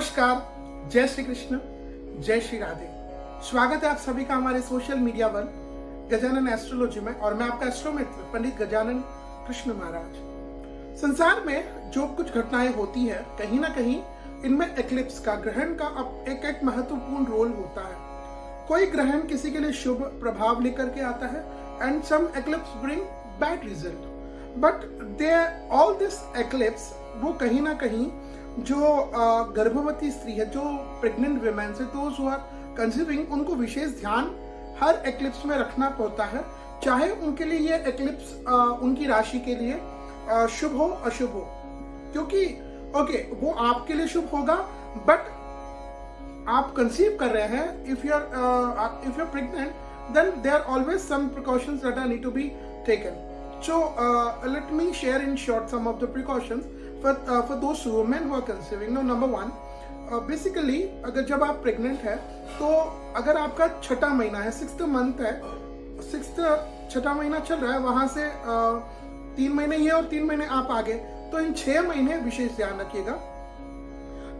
नमस्कार, जय श्री कृष्ण, जय श्री राधे। स्वागत है आप सभी का हमारे social media one Gajanan astrology में और मैं आपका एस्ट्रो मित्र पंडित गजानन कृष्ण महाराज। संसार में जो कुछ घटनाएं होती है कहीं ना कहीं इनमें एक्लिप्स का, ग्रहण का अब एक महत्वपूर्ण रोल होता है। कोई ग्रहण किसी के लिए शुभ प्रभाव लेकर के आता है and some eclipse bring bad result, but they all this eclipse वो कहीं ना कहीं जो गर्भवती स्त्री है, जो प्रेग्नेंट वुमेन है, दोज हु आर कंसीविंग, उनको विशेष ध्यान हर एक्लिप्स में रखना पड़ता है। चाहे उनके लिए ये एक्लिप्स उनकी राशि के लिए शुभ हो अशुभ हो, क्योंकि वो आपके लिए शुभ होगा बट आप कंसीव कर रहे हैं, if you are pregnant then there are always some precautions that are need to be taken. So let me share in short some of the precautions for those women who are conceiving. Now, number one, basically अगर जब आप pregnant है तो अगर आपका छठा महीना है, 6th मंथ है, छठा महीना चल रहा है, वहां से 3 महीने ये और 3 महीने आप आगे, तो इन 6 महीने विशेष ध्यान रखिएगा।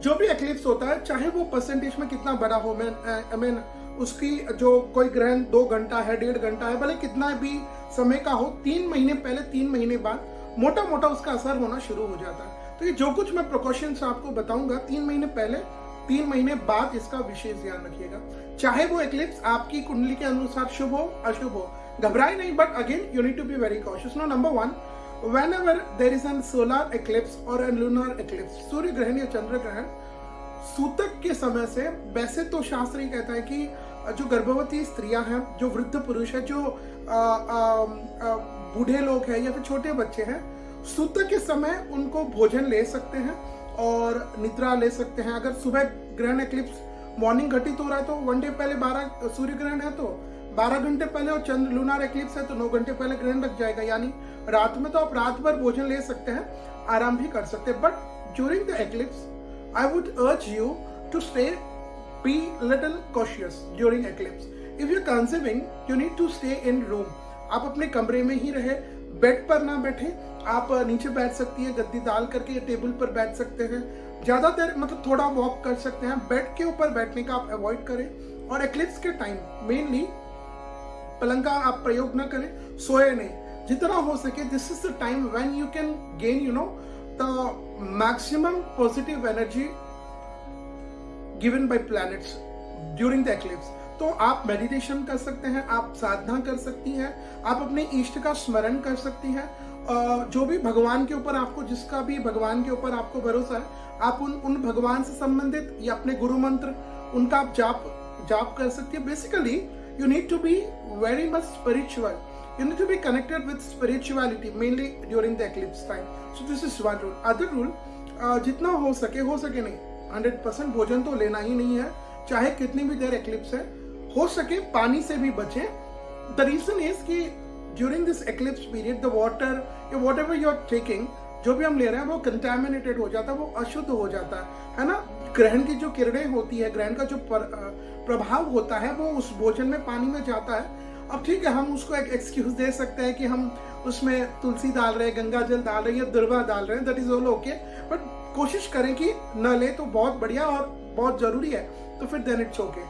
जो भी एक्लिप्स होता है, चाहे वो परसेंटेज में कितना बड़ा हो, मैं उसकी जो कोई ग्रहण 2 घंटा है, 1.5 घंटा है, भले कितना भी समय का हो, 3 महीने पहले 3 महीने बाद मोटा मोटा उसका असर होना शुरू हो जाता है। तो ये जो कुछ मैं प्रिकॉशंस आपको बताऊंगा, 3 महीने पहले 3 महीने बाद इसका विशेष ध्यान रखिएगा। चाहे वो एक्लिप्स आपकी कुंडली के अनुसार शुभ हो अशुभ हो, घबराए नहीं, but again you need to be very cautious. No, number one, whenever there is an solar eclipse or a lunar eclipse, सूर्य ग्रहण या चंद्र ग्रहण, सूतक के समय से, वैसे तो शास्त्र ही कहता है कि जो गर्भवती स्त्रियां हैं, जो वृद्ध पुरुष है, जो बूढ़े लोग हैं या फिर छोटे बच्चे हैं, सूतक के समय उनको भोजन ले सकते हैं और निद्रा ले सकते हैं। अगर सुबह ग्रहण एक्लिप्स मॉर्निंग घटित हो रहा है तो 1 डे पहले 12 सूर्य ग्रहण है तो 12 घंटे पहले, और चंद्र लूनार एक्लिप्स है तो 9 घंटे पहले ग्रहण लग जाएगा, यानी रात में तो आप रात भर भोजन ले सकते हैं, आराम भी कर सकते हैं। But during the eclipse I would urge you to be little cautious during eclipse. If you're conceiving, you need to stay in room. आप अपने कमरे में ही रहे, बेड पर ना बैठे, आप नीचे बैठ सकती है, गद्दी डाल करके या टेबल पर बैठ सकते हैं, ज्यादा देर मतलब थोड़ा वॉक कर सकते हैं, बेड के ऊपर बैठने का आप अवॉइड करें। और एक्लिप्स के टाइम मेनली पलंग का आप प्रयोग ना करें, सोए नहीं, जितना हो सके। This is the time when you can gain the maximum positive energy given by planets during the eclipse. तो आप मेडिटेशन कर सकते हैं, आप साधना कर सकती हैं, आप अपने इष्ट का स्मरण कर सकती हैं, जो भी भगवान के ऊपर आपको, जिसका भी भगवान के ऊपर आपको भरोसा है, आप उन भगवान से संबंधित या अपने गुरु मंत्र उनका आप जाप कर सकती है। Basically you need to be very much spiritual. You need to be connected with spirituality mainly during the eclipse time. So this is one rule. Other rule, जितना हो सके नहीं, 100% भोजन तो लेना ही नहीं है, चाहे कितनी भी देर eclipse है, हो सके पानी से भी बचें। The reason is कि during this eclipse period the water या whatever you are taking, जो भी हम ले रहे हैं वो contaminated हो जाता है, वो अशुद्ध हो जाता है ना। ग्रहण की जो किरणें होती है, ग्रहण का जो प्रभाव होता है, वो उस भोजन में, पानी में जाता है। अब ठीक है, हम उसको एक एक्सक्यूज दे सकते हैं कि हम उसमें तुलसी डाल रहे हैं, गंगा जल डाल रहे हैं या दुर्वा डाल रहे हैं, that is all okay, but कोशिश करें कि न ले तो बहुत बढ़िया और बहुत जरूरी है तो फिर देन इट्स ओके।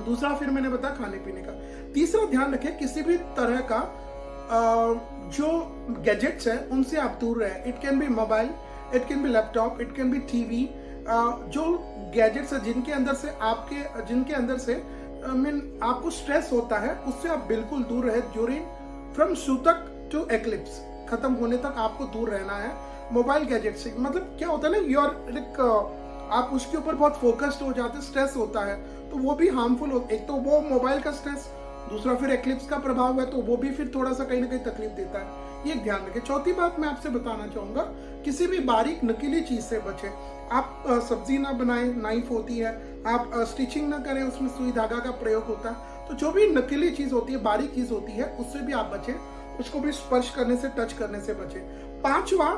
दूसरा फिर मैंने बताया खाने पीने का। तीसरा ध्यान रखें, किसी भी तरह का जो गैजेट्स है उनसे आप दूर रहें। It can be mobile, it can be laptop, it can be TV. जो गैजेट्स है जिनके अंदर से आपको स्ट्रेस होता है, उससे आप बिल्कुल दूर रहे। ड्यूरिंग फ्रॉम सूतक टू एक्लिप्स खत्म होने तक आपको दूर रहना है मोबाइल गैजेट से। मतलब क्या होता है ना, आप उसके ऊपर बहुत फोकस्ड हो जाते, स्ट्रेस होता है तो वो भी हार्मफुल होता है। एक तो वो मोबाइल का स्ट्रेस, दूसरा फिर एक्लिप्स का प्रभाव है तो वो भी फिर थोड़ा सा कहीं ना कहीं तकलीफ देता है, ये ध्यान रखें। चौथी बात मैं आपसे बताना चाहूंगा, किसी भी बारीक नुकीली चीज से बचें। आप सब्जी ना बनाएं, नाइफ होती है, आप स्टिचिंग ना करें, उसमें सुई धागा का प्रयोग होता है। तो जो भी नुकीली चीज होती है, बारीक चीज होती है, उससे भी आप बचें, उसको भी स्पर्श करने से, टच करने से बचें। पांचवा,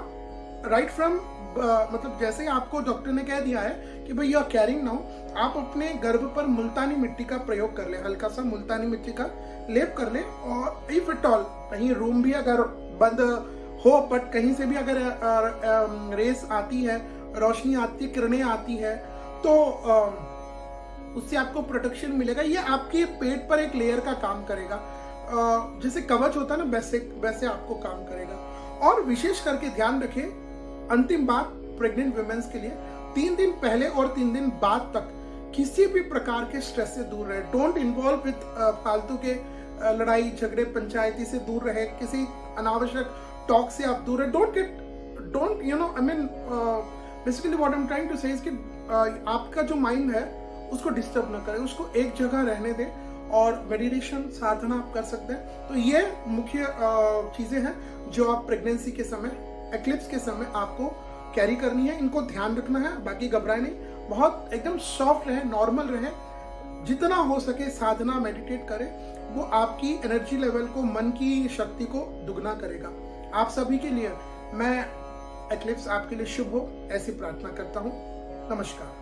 राइट फ्रॉम मतलब जैसे आपको डॉक्टर ने कह दिया है कि भाई यू आर कैरिंग नाउ, आप अपने गर्भ पर मुल्तानी मिट्टी का प्रयोग कर ले, हल्का सा मुल्तानी मिट्टी का लेप कर ले। और इफ इट ऑल कहीं रूम भी अगर बंद हो, बट कहीं से भी अगर रेस आती है, रोशनी आती है, किरणें आती है, तो उससे आपको प्रोटेक्शन मिलेगा। ये आपके पेट पर एक लेयर का काम करेगा, जैसे कवच होता है ना, वैसे आपको काम करेगा। और विशेष करके ध्यान रखें, अंतिम बात प्रेग्नेंट वुमेन्स के लिए, 3 दिन पहले और 3 दिन बाद तक किसी भी प्रकार के स्ट्रेस से दूर रहे। डोंट इन्वॉल्व विथ फालतू के लड़ाई झगड़े पंचायती से दूर रहे, किसी अनावश्यक टॉक से आप दूर रहे। Don't you know, I mean basically what I am trying to say is कि आपका जो माइंड है उसको डिस्टर्ब ना करें, उसको एक जगह रहने दें, और मेडिटेशन साधना आप कर सकते हैं। तो ये मुख्य चीजें हैं जो आप प्रेगनेंसी के समय, एक्लिप्स के समय आपको कैरी करनी है, इनको ध्यान रखना है। बाकी घबराए नहीं, बहुत एकदम सॉफ्ट रहे, नॉर्मल रहे, जितना हो सके साधना मेडिटेट करें, वो आपकी एनर्जी लेवल को, मन की शक्ति को दुगना करेगा। आप सभी के लिए मैं एक्लिप्स आपके लिए शुभ हो ऐसी प्रार्थना करता हूं। नमस्कार।